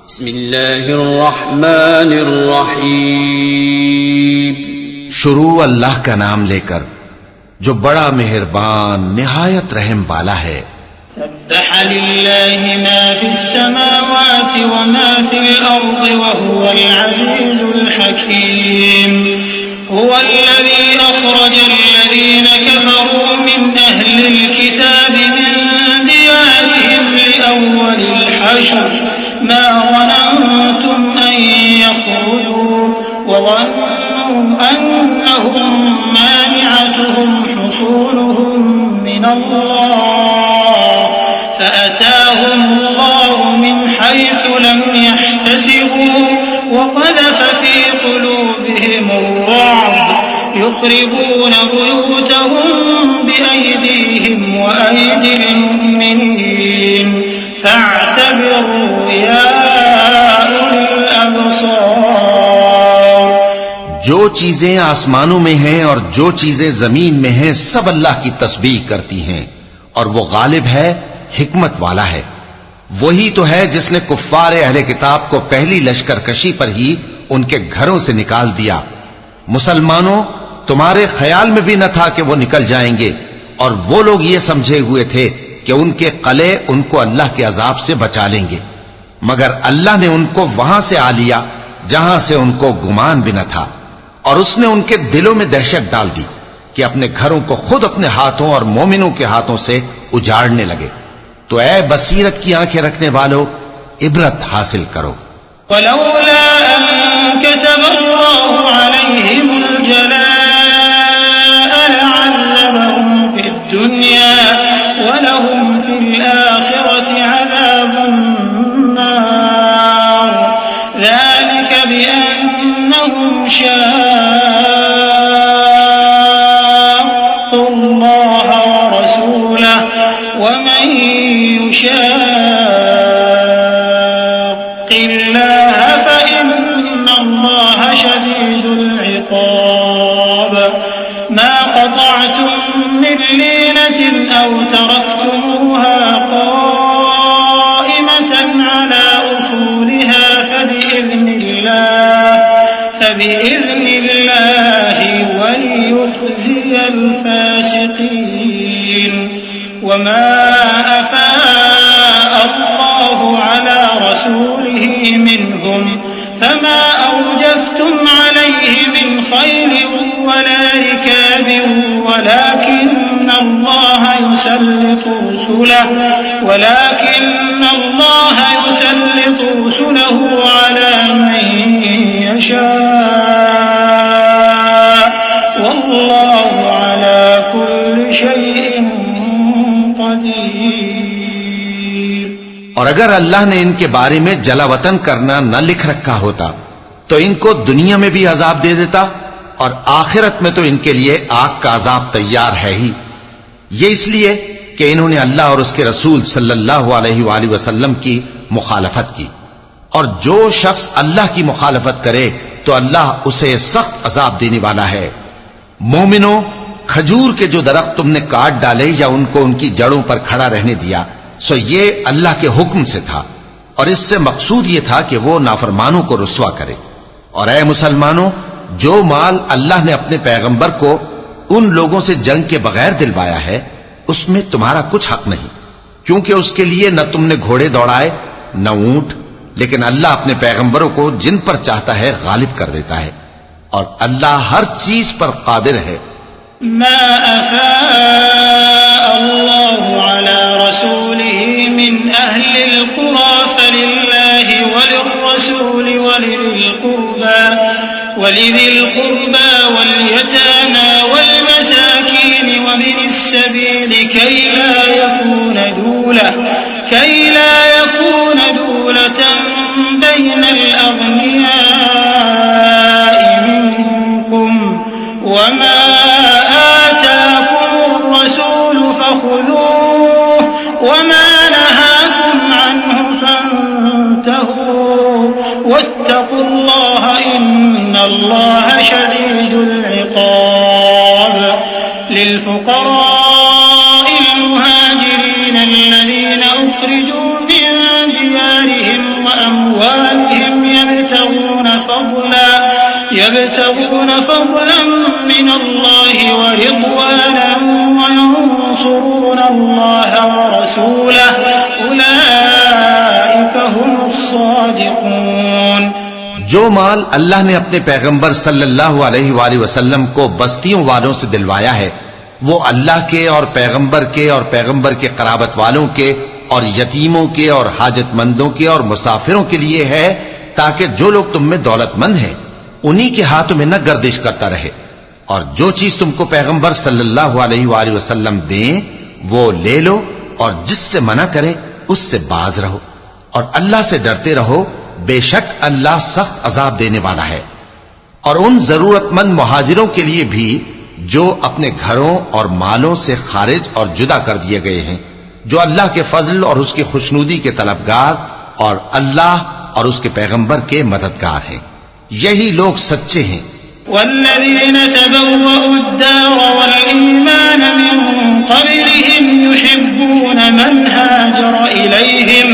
बिस्मिल्लाहिर्रहमानिर्रहीम। शुरू अल्लाह का नाम लेकर जो बड़ा मेहरबान निहायत रहम वाला है। सब्बह लिल्लाहि मा फिस्समावाति व मा फिल अर्दि व हुवल अज़ीज़ुल हकीम। हुवल्लज़ी अख़रजल्लज़ीना कफ़रू मिन अह्लिल किताबि मिन दियारिहिम लिअव्वलिल हश्र मा ज़ननतुम अन यख़रुजू व ज़न्नू अन्नहुम मानिअतुहुम हुसूनुहुम मिनल्लाह فأتاهم الله من حيث لم يحتسبوا وقذف في قلوبهم الرعب يخربون بيوتهم بأيديهم وأيدي المؤمنين فاعتبروا يا أولي الأبصار। जो चीजें आसमानों में हैं और जो चीजें जमीन में हैं सब अल्लाह की तस्बीह करती हैं और वो गालिब है, हिकमत वाला है। वही तो है जिसने कुफ्फारे अहले किताब को पहली लश्करकशी पर ही उनके घरों से निकाल दिया। मुसलमानों, तुम्हारे ख्याल में भी न था कि वो निकल जाएंगे, और वो लोग ये समझे हुए थे कि उनके कले उनको अल्लाह के अजाब से बचा लेंगे, मगर अल्लाह ने उनको वहां से आ लिया जहां से उनको गुमान भी न था, और उसने उनके दिलों में दहशत डाल दी कि अपने घरों को खुद अपने हाथों और मोमिनों के हाथों से उजाड़ने लगे। तो ऐ बसीरत की आंखें रखने वालों, इबरत हासिल करो। वलौला अन कतबल्लाहु अलैहिमुल जलाअ लअज़्ज़बहुम फिद्दुन्या वलहुम फिल आखिरति अज़ाबुन नार ज़ालिका बिअन्नहुम शाक़्क़ुल्लाह व रसूलहु वमन युशाक़्क़ि ल्लाह फ़इन्नल्लाह शदीदुल इक़ाब। मा क़तअतुम मिन लीनतिन औ तरक्तमुहा क़ाइमतन अला उसूलिहा फ़बिइज़्निल्लाहि वलियुख़ज़ियल फ़ासिक़ीन। वमा अफ़ाअ अल्लाहु अला रसूलिहि मिनहुम फमा औजफ़्तुम अलैहि मिन ख़ैल वला रिकाब वलाकिन्न अल्लाह युसल्लितु रुसुलहु अला मन यशाअ वल्लाहु अला कुल्लि शैइन क़दीर। और अगर अल्लाह ने इनके बारे में जलावतन करना न लिख रखा होता तो इनको दुनिया में भी अजाब दे देता, और आखिरत में तो इनके लिए आग का अजाब तैयार है ही। ये इसलिए कि इन्होंने अल्लाह और उसके रसूल सल्लल्लाहु अलैहि वसल्लम की मुखालफत की, और जो शख्स अल्लाह की मुखालफत करे तो अल्लाह उसे सख्त अजाब देने वाला है। मोमिनों, खजूर के जो दरख्त तुमने काट डाले या उनको उनकी जड़ों पर खड़ा रहने दिया, सो ये अल्लाह के हुक्म से था, और इससे मकसूद ये था कि वो नाफरमानों को रुस्वा करे। और ऐ मुसलमानों, जो माल अल्लाह ने अपने पैगंबर को उन लोगों से जंग के बगैर दिलवाया है, उसमें तुम्हारा कुछ हक नहीं, क्योंकि उसके लिए न तुमने घोड़े दौड़ाए न ऊंट, लेकिन अल्लाह अपने पैगंबरों को जिन पर चाहता है गालिब कर देता है, और अल्लाह हर चीज पर कादिर है। मा अफ़ाअ अल्लाहु अला रसूलिहि मिन अहलिल क़ुरा फ़लिल्लाहि वलिर्रसूलि वलिज़िल क़ुर्बा वल्यतामा वल्मसाकीन वबिनिस सबील कई ला यकून दूलतन बैनल अग़नियाइ मिनकुम वमा आताकुमुर रसूल फ़ख़ुज़ूहु वमा नहाकुम अन्हु फ़न्तहू वत्तक़ुल्लाह इन्नल्लाह शदीदुल इक़ाब। लिलफ़ुक़राइल मुहाजिरीन الذين أخرجوا من ديارهم وأموالهم यब्तगून फज़लन मिन अल्लाह व रिज़वानन व यंसुरून अल्लाह व रसूलहु उलाइका हुमुस सादिक़ून। जो माल अल्लाह ने अपने पैगंबर सल्लल्लाहु अलैहि वसल्लम को बस्तियों वालों से दिलवाया है वो अल्लाह के और पैगंबर के कराबत वालों के और यतीमों के और हाजतमंदों के और मुसाफिरों के लिए है, ताकि जो लोग तुम में दौलतमंद हैं उन्हीं के हाथों में न गर्दिश करता रहे, और जो चीज तुमको पैगंबर सल्लल्लाहु अलैहि वसल्लम दें वो ले लो, और जिससे मना करें उससे बाज रहो, और अल्लाह से डरते रहो, बेशक अल्लाह सख्त अजाब देने वाला है। और उन जरूरतमंद मुहाजिरों के लिए भी जो अपने घरों और मालों से खारिज और जुदा कर दिए गए हैं, जो अल्लाह के फजल और उसकी खुशनूदी के तलबगार और अल्लाह और उसके पैगंबर के मददगार हैं, यही लोग सच्चे हैं। वल्लज़ीन तबव्वउद्दार वल-ईमान मिन क़ब्लिहिम युहिब्बून मन हाजर इलैहिम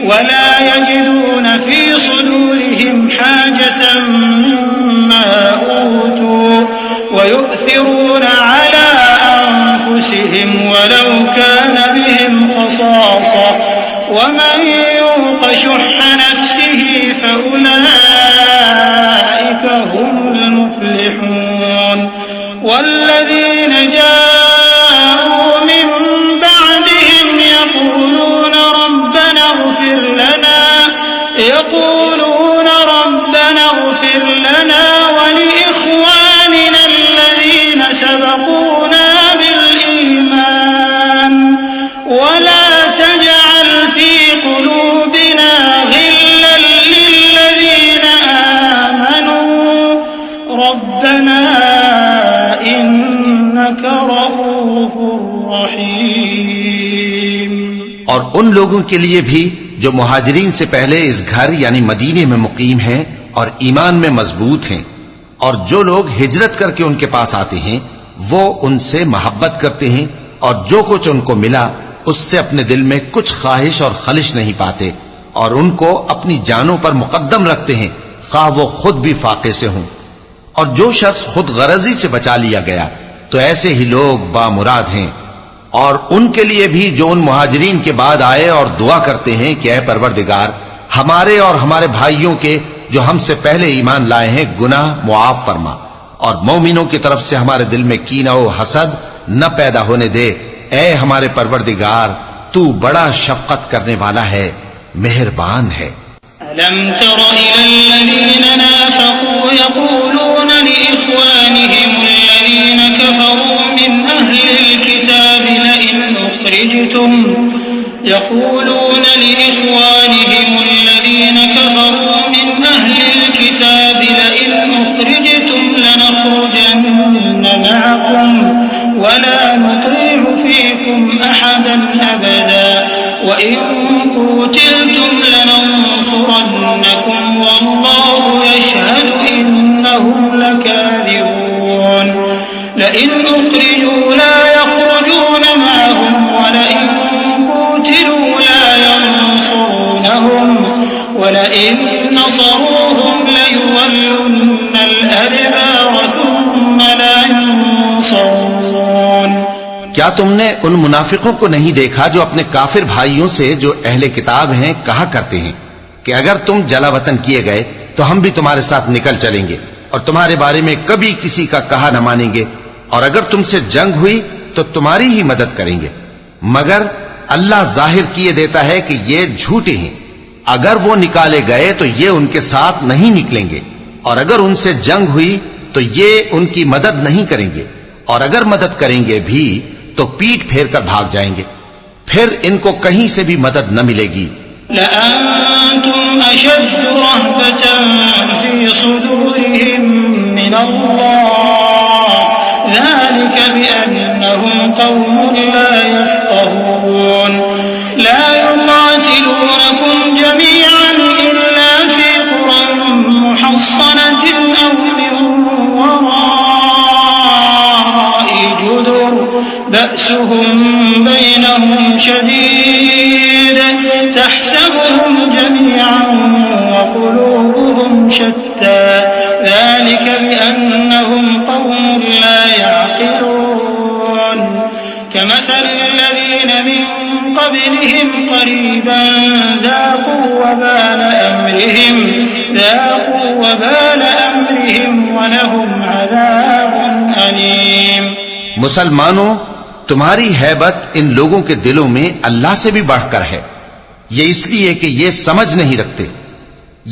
वला यजिदून फी सुदूरिहिम हाजतन मिम्मा ऊतू वयु'थिरून अला अनफुसिहिम वलौ कान बिहिम खसासा वमन युक़ शुह्ह नफ्सिहि फउलाइका हुमुल मुफ्लिहून। वल्लज़ीन जाऊ मिन बअदिहिम यक़ूलून रब्बना इग़फिर लना वलिइख़वानिना الذين سبقونا بالإيمان ولا تجعل في قلوبنا غلا للذين آمنوا ربنا إنك رؤوف رحيم। और उन लोगों के लिए भी जो मुहाजिरीन से पहले इस घर यानी मदीने में मुकीम हैं और ईमान में मजबूत हैं, और जो लोग हिजरत करके उनके पास आते हैं वो उनसे मोहब्बत करते हैं, और जो कुछ उनको मिला उससे अपने दिल में कुछ ख्वाहिश और खलिश नहीं पाते, और उनको अपनी जानों पर मुकद्दम रखते हैं, खा वो खुद भी फाके से हों। और जो शख्स खुद गरजी से बचा लिया गया तो ऐसे ही लोग बामुराद हैं। और उनके लिए भी जो उन मुहाजिरीन के बाद आए और दुआ करते हैं कि ऐ परवरदिगार, हमारे और हमारे भाइयों के जो हमसे पहले ईमान लाए हैं गुनाह मुआफ फरमा, और मोमिनों की तरफ से हमारे दिल में कीना और हसद न पैदा होने दे। ऐ हमारे परवरदिगार, तू बड़ा शफकत करने वाला है, मेहरबान है। अलम तर इलल्लज़ीन नाफ़क़ू यक़ूलून लिइख़वानिहिम अल्लज़ीन कफ़रू मिन अहलिल किताब लइन उख़रिजतुम يقولون لإخوانهم الذين كفروا من أهل الكتاب لئن أخرجتم لنخرجن معكم ولا نطيع فيكم أحدا أبدا وإن قوتلتم لننصرنكم والله يشهد إنهم لكاذبون لئن أخرجوا لا يخرجون معهم ولئن قوتلوا لا ينصرونهم ولئن نصروهم ليولن الأدبار ثم لا ينصرون। क्या तुमने उन मुनाफिकों को नहीं देखा जो अपने काफिर भाइयों से जो अहले किताब हैं कहा करते हैं कि अगर तुम जलावतन किए गए तो हम भी तुम्हारे साथ निकल चलेंगे और तुम्हारे बारे में कभी किसी का कहा न मानेंगे, और अगर तुमसे जंग हुई तो तुम्हारी ही मदद करेंगे, मगर अल्लाह जाहिर किए देता है कि ये झूठे हैं। अगर वो निकाले गए तो ये उनके साथ नहीं निकलेंगे, और अगर उनसे जंग हुई तो ये उनकी मदद नहीं करेंगे, और अगर मदद करेंगे भी तो पीठ फेर कर भाग जाएंगे, फिर इनको कहीं से भी मदद न मिलेगी। लअंतुम अशद्दु रहबतन फी सुदूरिहिम मिनल्लाह ज़ालिका बिअन्नहुम क़ौमुन ला यफ़क़हून ला युक़ातिलूनकुम जमीअन इल्ला फी क़ुरन मुहस्सनतिन अव मिन वराइ जुदुर बअसुहुम बैनहुम शदीद तहसबुहुम जमीअन व क़ुलूबुहुम शत्ता ذلك कमसल लज़ीन मिन क़ब्लिहिम क़रीबन ज़ाक़ू वबाल अम्रिहिम वलहुम अज़ाबुन अलीम। मुसलमानों, तुम्हारी हैबत इन लोगों के दिलों में अल्लाह से भी बढ़कर है। ये इसलिए कि ये समझ नहीं रखते।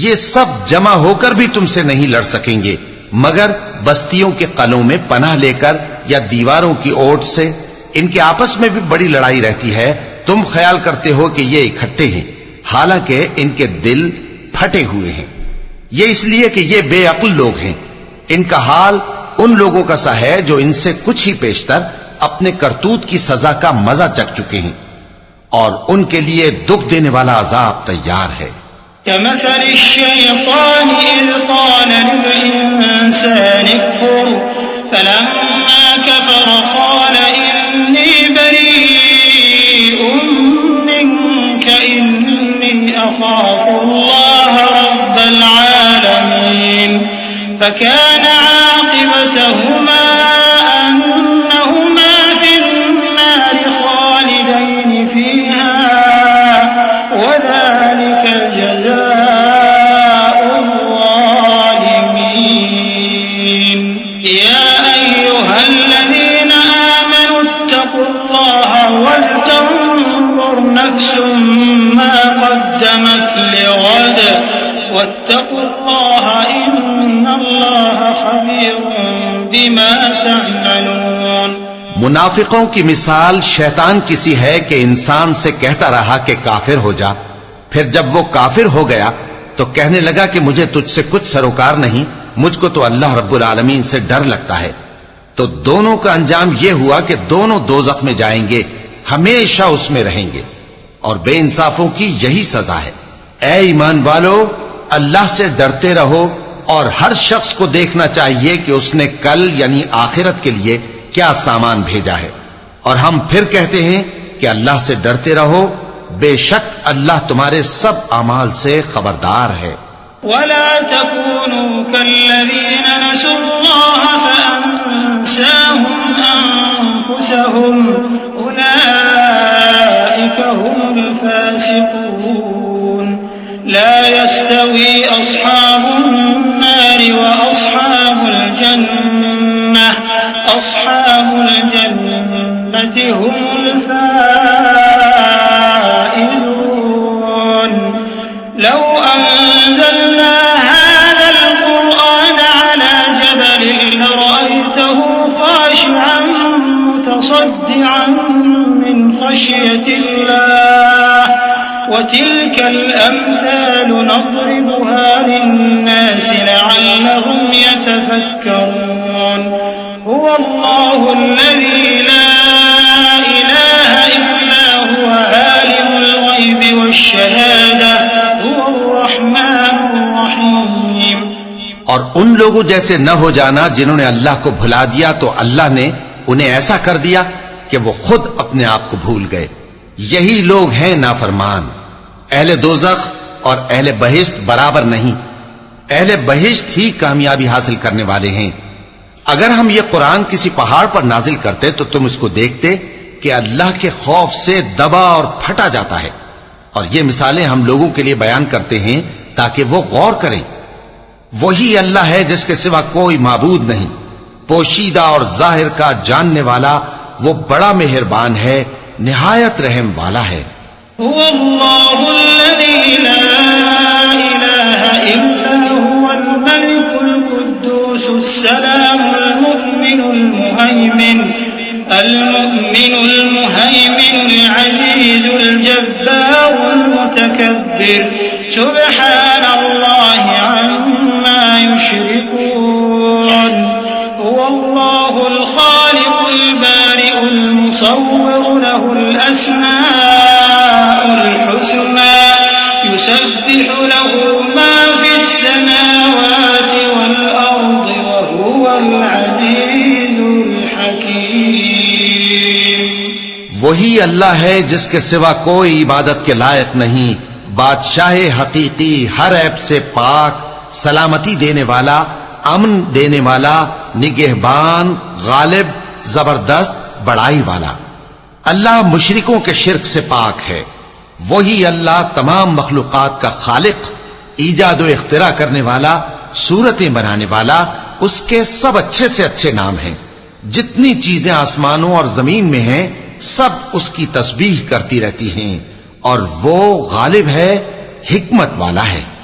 ये सब जमा होकर भी तुमसे नहीं लड़ सकेंगे मगर बस्तियों के कलों में पनाह लेकर या दीवारों की ओट से। इनके आपस में भी बड़ी लड़ाई रहती है। तुम ख्याल करते हो कि ये इकट्ठे हैं, हालांकि इनके दिल फटे हुए हैं। ये इसलिए कि ये बेअक्ल लोग हैं। इनका हाल उन लोगों का सा है जो इनसे कुछ ही पेशतर अपने करतूत की सजा का मजा चख चुके हैं और उनके लिए दुख देने वाला अजाब तैयार है। कमसलि शैतान इज़ क़ाल लिल-इंसानि कफ़ुर फलम्मा कफ़र क़ाल इन्नी बरीउम मिनक इन्नी अख़ाफ़ुल्लाह रब्बल आलमीन फकान आक़िबतहुमा अन्नहुमा फ़िन्नार ख़ालिदैन फ़ीहा वज़ालिक जज़ाउल ज़ालिमीन। या अय्युहल्लज़ीना आमनू इत्तक़ुल्लाह वलतंज़ुर नफ्सुम मा क़द्दमत लिग़द वत्तक़ुल्लाह इन्नल्लाह ख़बीरुम बिमा तअमलून। मुनाफिकों की मिसाल शैतान किसी है कि इंसान से कहता रहा कि काफिर हो जा, फिर जब वो काफिर हो गया तो कहने लगा कि मुझे तुझसे कुछ सरोकार नहीं, मुझको तो अल्लाह रब्बुल आलमीन से डर लगता है। तो दोनों का अंजाम यह हुआ कि दोनों दोज़ख में जाएंगे, हमेशा उसमें रहेंगे और बेइंसाफों की यही सजा है। ऐ ईमान वालो, अल्लाह से डरते रहो और हर शख्स को देखना चाहिए कि उसने कल यानी आखिरत के लिए क्या सामान भेजा है। और हम फिर कहते हैं कि अल्लाह से डरते रहो, बेशक अल्लाह तुम्हारे सब अमाल से खबरदार है। वला तकूनू कल्लज़ीन नसुल्लाह फअन्साहुम अन्फुसहुम उलाइका हुमुल फासिकून। ला यस्तवी अस्हाबुन नारि व अस्हाबुल जन्नह हुमुल फाइज़ून। लौ अंज़लना हाज़ल क़ुरआन अला जबलिन लरअयतहु ख़ाशिअन मुतसद्दिअन मिन ख़श्यतिल्लाह वतिल्कल अम्सालु नضربها लिन्नास लअल्लहुम यतफक्करून। हुव अल्लाहु अल्लज़ी ला इलाहा इल्ला हुव आलिमुल ग़ैबि वश्शहादा हुवर रहमानुर रहीम। और उन लोगों जैसे न हो जाना जिन्होंने अल्लाह को भुला दिया तो अल्लाह ने उन्हें ऐसा कर दिया कि वो खुद अपने आप को भूल गए। यही लोग हैं नाफरमान। अहले दोज़ख और अहले बहिश्त बराबर नहीं। अहले बहिश्त ही कामयाबी हासिल करने वाले हैं। अगर हम ये कुरान किसी पहाड़ पर नाजिल करते तो तुम इसको देखते कि अल्लाह के खौफ से दबा और फटा जाता है। और ये मिसालें हम लोगों के लिए बयान करते हैं ताकि वो गौर करें। वही अल्लाह है जिसके सिवा कोई माबूद नहीं, पोशीदा और जाहिर का जानने वाला, वो बड़ा मेहरबान है, निहायत रहम वाला है। المؤمن المهيمن العزيز الجبار المتكبر سبحان الله عما يشركون هو الله الخالق البارئ المصور له الأسماء الحسنى يسبح له ما في السماوات والأرض وهو العزيز الحكيم। वही अल्लाह है जिसके सिवा कोई इबादत के लायक नहीं, बादशाह हकीकी, हर ऐब से पाक, सलामती देने वाला, अमन देने वाला, निगहबान, गालिब, जबरदस्त, बड़ाई वाला। अल्लाह मुशरिकों के शिर्क से पाक है। वही अल्लाह तमाम मखलूकात का खालिक, ईजाद व इख्तिरा करने वाला, सूरतें बनाने वाला, उसके सब अच्छे से अच्छे नाम हैं। जितनी चीजें आसमानों और जमीन में हैं, सब उसकी तस्बीह करती रहती हैं और वो गालिब है, हिकमत वाला है।